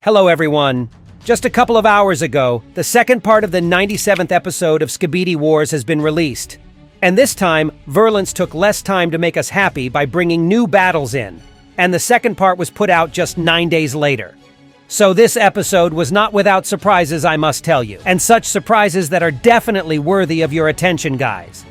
Hello everyone. Just a couple of hours ago, the second part of the 97th episode of Skibidi Wars has been released. And this time, Verlance took less time to make us happy by bringing new battles in. And the second part was put out just 9 days later. So this episode was not without surprises, I must tell you. And such surprises that are definitely worthy of your attention, guys.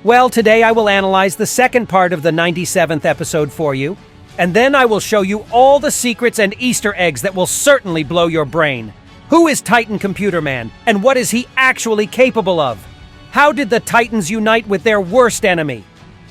Well, today I will analyze the second part of the 97th episode for you. And then I will show you all the secrets and Easter eggs that will certainly blow your brain. Who is Titan COMPUTERMAN, and what is he actually capable of? How did the Titans unite with their worst enemy?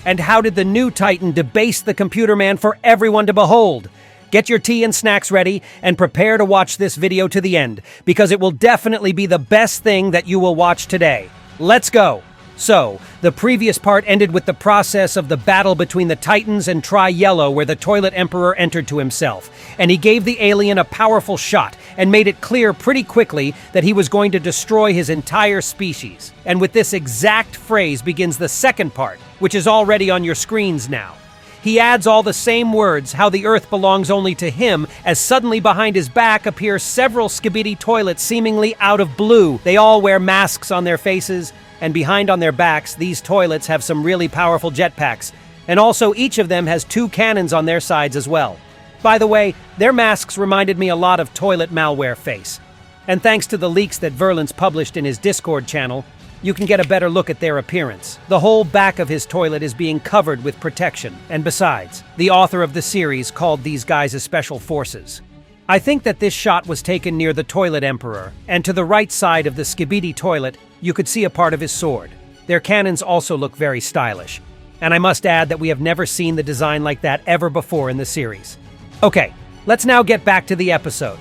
And how did the new Titan debase the COMPUTERMAN for everyone to behold? Get your tea and snacks ready, and prepare to watch this video to the end, because it will definitely be the best thing that you will watch today. Let's go! So, the previous part ended with the process of the battle between the Titans and Tri-Yellow, where the Toilet Emperor entered to himself, and he gave the alien a powerful shot and made it clear pretty quickly that he was going to destroy his entire species. And with this exact phrase begins the second part, which is already on your screens now. He adds all the same words, how the Earth belongs only to him, as suddenly behind his back appear several Skibidi toilets seemingly out of blue. They all wear masks on their faces, and behind on their backs, these toilets have some really powerful jetpacks, and also each of them has 2 cannons on their sides as well. By the way, their masks reminded me a lot of toilet malware face. And thanks to the leaks that Verlance published in his Discord channel, you can get a better look at their appearance. The whole back of his toilet is being covered with protection, and besides, the author of the series called these guys as special forces. I think that this shot was taken near the Toilet Emperor, and to the right side of the Skibidi toilet, you could see a part of his sword. Their cannons also look very stylish, and I must add that we have never seen the design like that ever before in the series. Okay, let's now get back to the episode.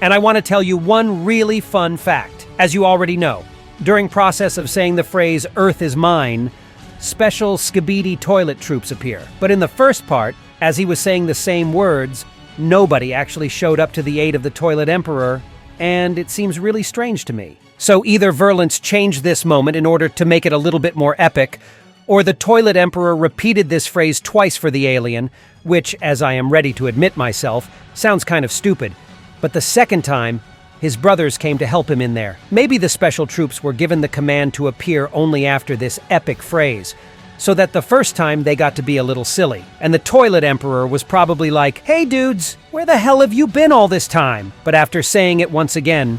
And I want to tell you one really fun fact. As you already know, during process of saying the phrase, "Earth is mine," special Skibidi toilet troops appear. But in the first part, as he was saying the same words, nobody actually showed up to the aid of the Toilet Emperor, and it seems really strange to me. So either Verlance changed this moment in order to make it a little bit more epic, or the Toilet Emperor repeated this phrase twice for the alien, which, as I am ready to admit myself, sounds kind of stupid. But the second time, his brothers came to help him in there. Maybe the special troops were given the command to appear only after this epic phrase, so that the first time they got to be a little silly. And the Toilet Emperor was probably like, "Hey dudes, where the hell have you been all this time?" But after saying it once again,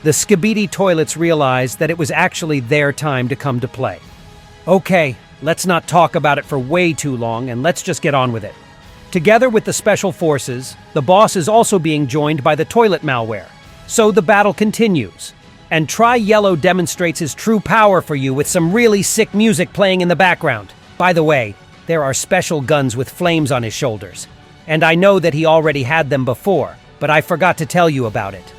the Skibidi toilets realized that it was actually their time to come to play. Okay, let's not talk about it for way too long, and let's just get on with it. Together with the special forces, the boss is also being joined by the toilet malware. So the battle continues, and Tri-Yellow demonstrates his true power for you with some really sick music playing in the background. By the way, there are special guns with flames on his shoulders, and I know that he already had them before, but I forgot to tell you about it.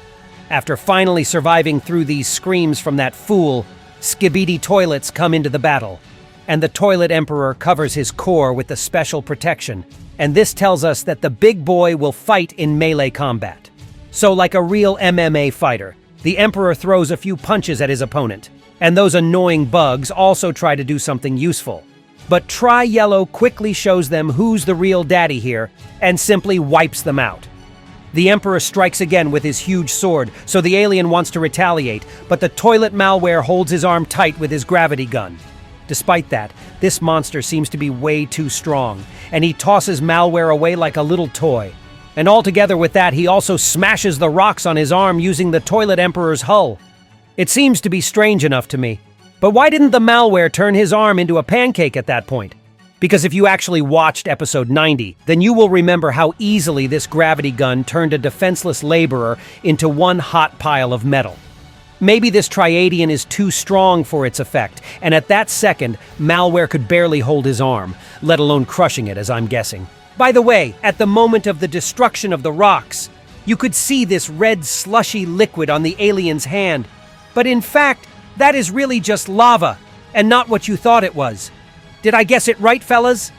After finally surviving through these screams from that fool, Skibidi toilets come into the battle, and the Toilet Emperor covers his core with the special protection, and this tells us that the big boy will fight in melee combat. So like a real MMA fighter, the Emperor throws a few punches at his opponent, and those annoying bugs also try to do something useful. But Tri-Yellow quickly shows them who's the real daddy here, and simply wipes them out. The Emperor strikes again with his huge sword, so the alien wants to retaliate, but the toilet malware holds his arm tight with his gravity gun. Despite that, this monster seems to be way too strong, and he tosses malware away like a little toy. And altogether with that, he also smashes the rocks on his arm using the Toilet Emperor's hull. It seems to be strange enough to me. But why didn't the malware turn his arm into a pancake at that point? Because if you actually watched episode 90, then you will remember how easily this gravity gun turned a defenseless laborer into one hot pile of metal. Maybe this triadian is too strong for its effect, and at that second, malware could barely hold his arm, let alone crushing it, as I'm guessing. By the way, at the moment of the destruction of the rocks, you could see this red slushy liquid on the alien's hand. But in fact, that is really just lava, and not what you thought it was. Did I guess it right, fellas?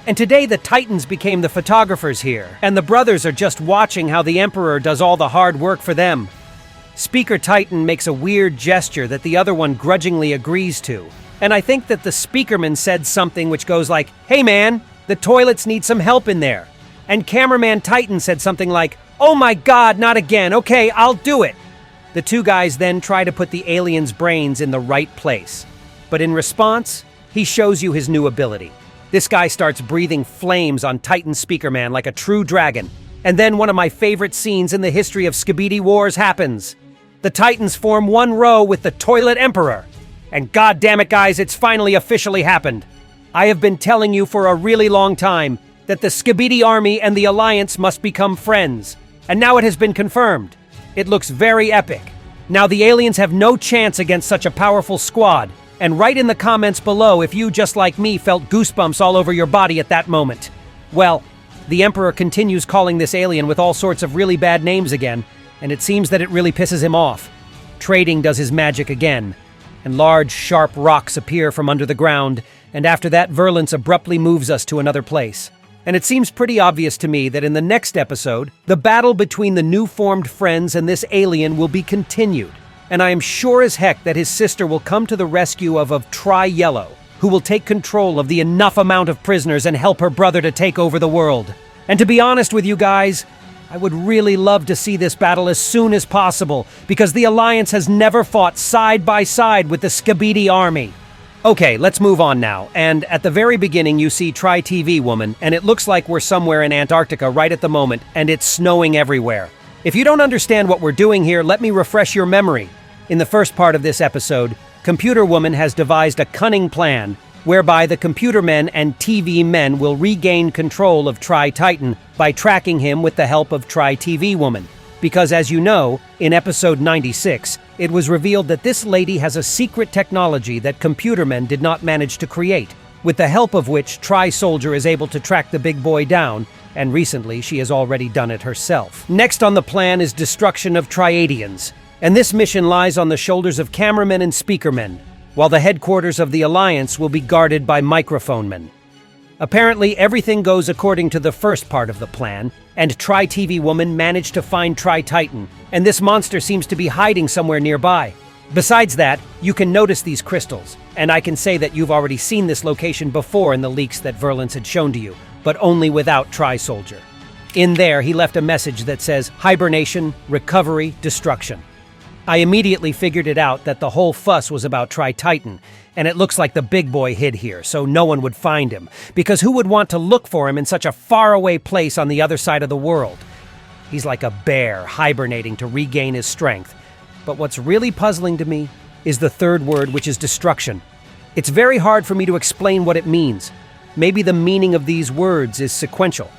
And today the Titans became the photographers here, and the brothers are just watching how the Emperor does all the hard work for them. Speaker Titan makes a weird gesture that the other one grudgingly agrees to, and I think that the speakerman said something which goes like, "Hey man, the toilets need some help in there." And cameraman Titan said something like, "Oh my God, not again. Okay, I'll do it." The two guys then try to put the alien's brains in the right place. But in response, he shows you his new ability. This guy starts breathing flames on Titan Speakerman like a true dragon. And then one of my favorite scenes in the history of Skibidi Wars happens. The Titans form one row with the Toilet Emperor. And god damn it, guys, it's finally officially happened. I have been telling you for a really long time that the Skibidi army and the Alliance must become friends. And now it has been confirmed. It looks very epic. Now the aliens have no chance against such a powerful squad. And write in the comments below if you, just like me, felt goosebumps all over your body at that moment. Well, the Emperor continues calling this alien with all sorts of really bad names again, and it seems that it really pisses him off. Trading does his magic again, and large, sharp rocks appear from under the ground, and after that, Verlance abruptly moves us to another place. And it seems pretty obvious to me that in the next episode, the battle between the new-formed friends and this alien will be continued. And I am sure as heck that his sister will come to the rescue of Tri-Yellow, who will take control of the enough amount of prisoners and help her brother to take over the world. And to be honest with you guys, I would really love to see this battle as soon as possible, because the Alliance has never fought side by side with the Skibidi army. Okay, let's move on now, and at the very beginning you see Tri-TV Woman, and it looks like we're somewhere in Antarctica right at the moment, and it's snowing everywhere. If you don't understand what we're doing here, let me refresh your memory. In the first part of this episode, Computer Woman has devised a cunning plan whereby the computer men and TV men will regain control of Tri-Titan by tracking him with the help of Tri-TV Woman. Because as you know, in episode 96, it was revealed that this lady has a secret technology that computer men did not manage to create, with the help of which Tri-Soldier is able to track the big boy down, and recently she has already done it herself. Next on the plan is destruction of Triadians, and this mission lies on the shoulders of cameramen and speakermen, while the headquarters of the Alliance will be guarded by microphone men. Apparently, everything goes according to the first part of the plan, and Tri-TV Woman managed to find Tri-Titan, and this monster seems to be hiding somewhere nearby. Besides that, you can notice these crystals, and I can say that you've already seen this location before in the leaks that Verlance had shown to you, but only without Tri-Soldier. In there, he left a message that says, hibernation, recovery, destruction. I immediately figured it out that the whole fuss was about Tri-Titan, and it looks like the big boy hid here, so no one would find him, because who would want to look for him in such a faraway place on the other side of the world? He's like a bear hibernating to regain his strength. But what's really puzzling to me is the third word, which is destruction. It's very hard for me to explain what it means. Maybe the meaning of these words is sequential.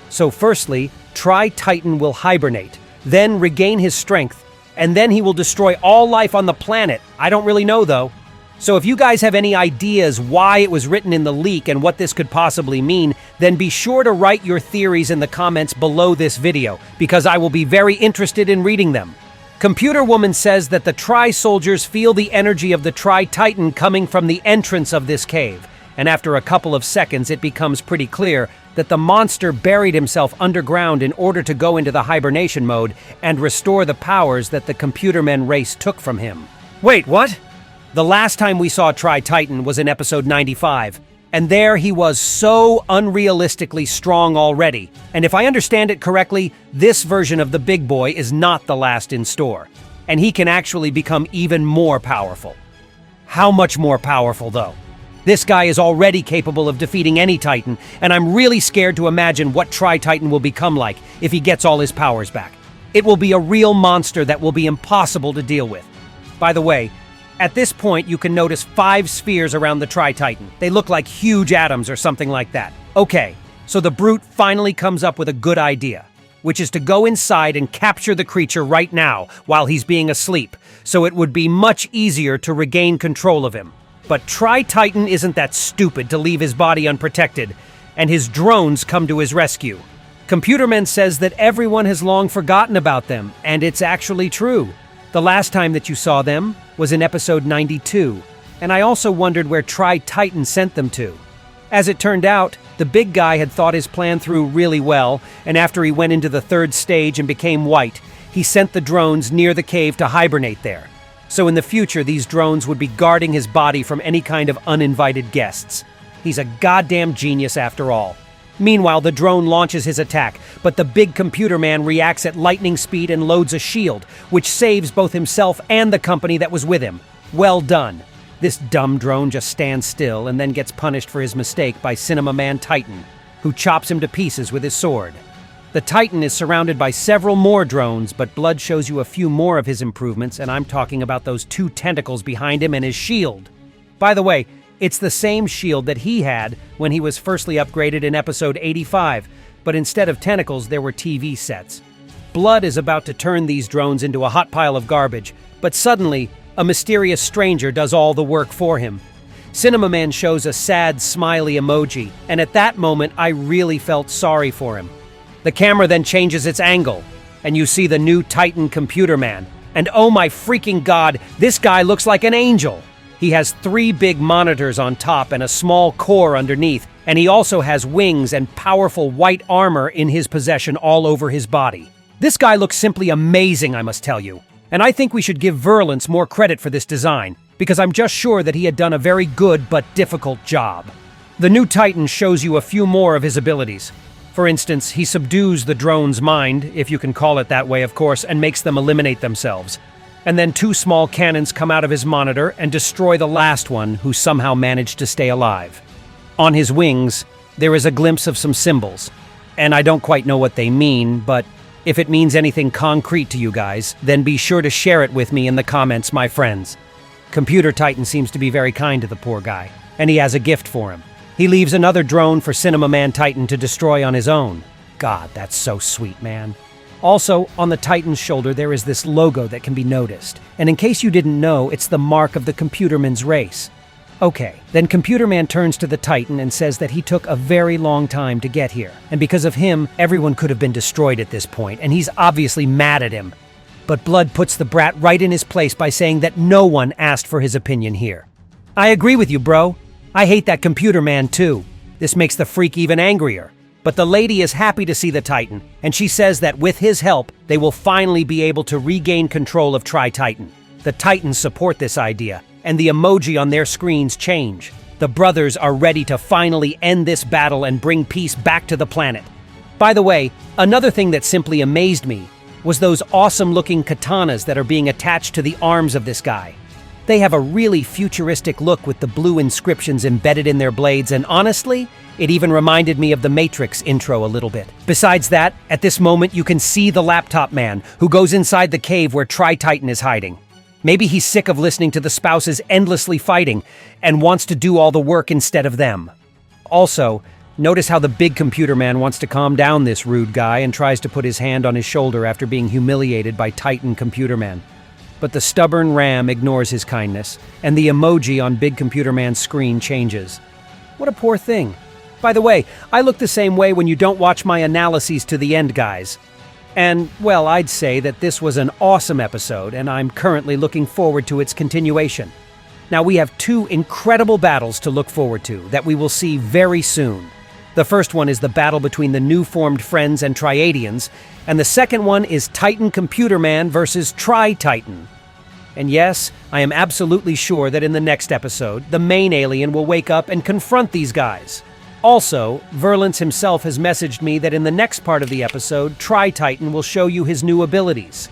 So firstly, Tri-Titan will hibernate, then regain his strength, and then he will destroy all life on the planet. I don't really know, though. So if you guys have any ideas why it was written in the leak and what this could possibly mean, then be sure to write your theories in the comments below this video, because I will be very interested in reading them. Computer Woman says that the Tri-Soldiers feel the energy of the Tri-Titan coming from the entrance of this cave, and after a couple of seconds it becomes pretty clear that the monster buried himself underground in order to go into the hibernation mode and restore the powers that the Computerman race took from him. Wait, what? The last time we saw Tri-Titan was in episode 95, and there he was so unrealistically strong already. And if I understand it correctly, this version of the big boy is not the last in store, and he can actually become even more powerful. How much more powerful, though? This guy is already capable of defeating any Titan, and I'm really scared to imagine what Tri-Titan will become like if he gets all his powers back. It will be a real monster that will be impossible to deal with. By the way, at this point you can notice 5 spheres around the Tri-Titan. They look like huge atoms or something like that. Okay, so the brute finally comes up with a good idea, which is to go inside and capture the creature right now while he's being asleep, so it would be much easier to regain control of him. But Tri-Titan isn't that stupid to leave his body unprotected, and his drones come to his rescue. Computerman says that everyone has long forgotten about them, and it's actually true. The last time that you saw them was in episode 92, and I also wondered where Tri-Titan sent them to. As it turned out, the big guy had thought his plan through really well, and after he went into the 3rd stage and became white, he sent the drones near the cave to hibernate there. So in the future, these drones would be guarding his body from any kind of uninvited guests. He's a goddamn genius after all. Meanwhile, the drone launches his attack, but the big computer man reacts at lightning speed and loads a shield, which saves both himself and the company that was with him. Well done. This dumb drone just stands still and then gets punished for his mistake by Cinema Man Titan, who chops him to pieces with his sword. The Titan is surrounded by several more drones, but Blood shows you a few more of his improvements, and I'm talking about those 2 tentacles behind him and his shield. By the way, it's the same shield that he had when he was firstly upgraded in episode 85, but instead of tentacles, there were TV sets. Blood is about to turn these drones into a hot pile of garbage, but suddenly, a mysterious stranger does all the work for him. Cinema Man shows a sad, smiley emoji, and at that moment, I really felt sorry for him. The camera then changes its angle, and you see the new Titan Computer Man. And oh my freaking god, this guy looks like an angel! He has 3 big monitors on top and a small core underneath, and he also has wings and powerful white armor in his possession all over his body. This guy looks simply amazing, I must tell you. And I think we should give Verlance more credit for this design, because I'm just sure that he had done a very good but difficult job. The new Titan shows you a few more of his abilities. For instance, he subdues the drone's mind, if you can call it that way of course, and makes them eliminate themselves. And then 2 small cannons come out of his monitor and destroy the last one, who somehow managed to stay alive. On his wings, there is a glimpse of some symbols, and I don't quite know what they mean, but if it means anything concrete to you guys, then be sure to share it with me in the comments, my friends. Computer Titan seems to be very kind to the poor guy, and he has a gift for him. He leaves another drone for Cinema Man Titan to destroy on his own. God, that's so sweet, man. Also, on the Titan's shoulder there is this logo that can be noticed, and in case you didn't know, it's the mark of the Computerman's race. Okay, then Computer Man turns to the Titan and says that he took a very long time to get here, and because of him, everyone could have been destroyed at this point, and he's obviously mad at him. But Blood puts the brat right in his place by saying that no one asked for his opinion here. I agree with you, bro. I hate that Computer Man too. This makes the freak even angrier. But the lady is happy to see the Titan, and she says that with his help, they will finally be able to regain control of Trititan. The Titans support this idea, and the emoji on their screens change. The brothers are ready to finally end this battle and bring peace back to the planet. By the way, another thing that simply amazed me was those awesome-looking katanas that are being attached to the arms of this guy. They have a really futuristic look with the blue inscriptions embedded in their blades, and honestly, it even reminded me of the Matrix intro a little bit. Besides that, at this moment you can see the laptop man, who goes inside the cave where Trititan is hiding. Maybe he's sick of listening to the spouses endlessly fighting, and wants to do all the work instead of them. Also, notice how the big computer man wants to calm down this rude guy and tries to put his hand on his shoulder after being humiliated by Titan Computer Man. But the stubborn Ram ignores his kindness, and the emoji on Big Computer Man's screen changes. What a poor thing. By the way, I look the same way when you don't watch my analyses to the end, guys. And, well, I'd say that this was an awesome episode, and I'm currently looking forward to its continuation. Now, we have 2 incredible battles to look forward to that we will see very soon. The first one is the battle between the new-formed Friends and Triadians, and the second one is Titan Computer Man versus Trititan. And yes, I am absolutely sure that in the next episode, the main alien will wake up and confront these guys. Also, Verlance himself has messaged me that in the next part of the episode, Trititan will show you his new abilities,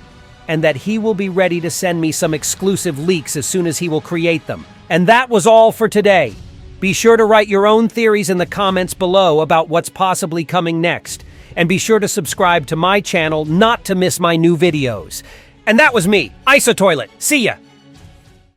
and that he will be ready to send me some exclusive leaks as soon as he will create them. And that was all for today. Be sure to write your own theories in the comments below about what's possibly coming next, and be sure to subscribe to my channel not to miss my new videos. And that was me, IsoToilet. See ya!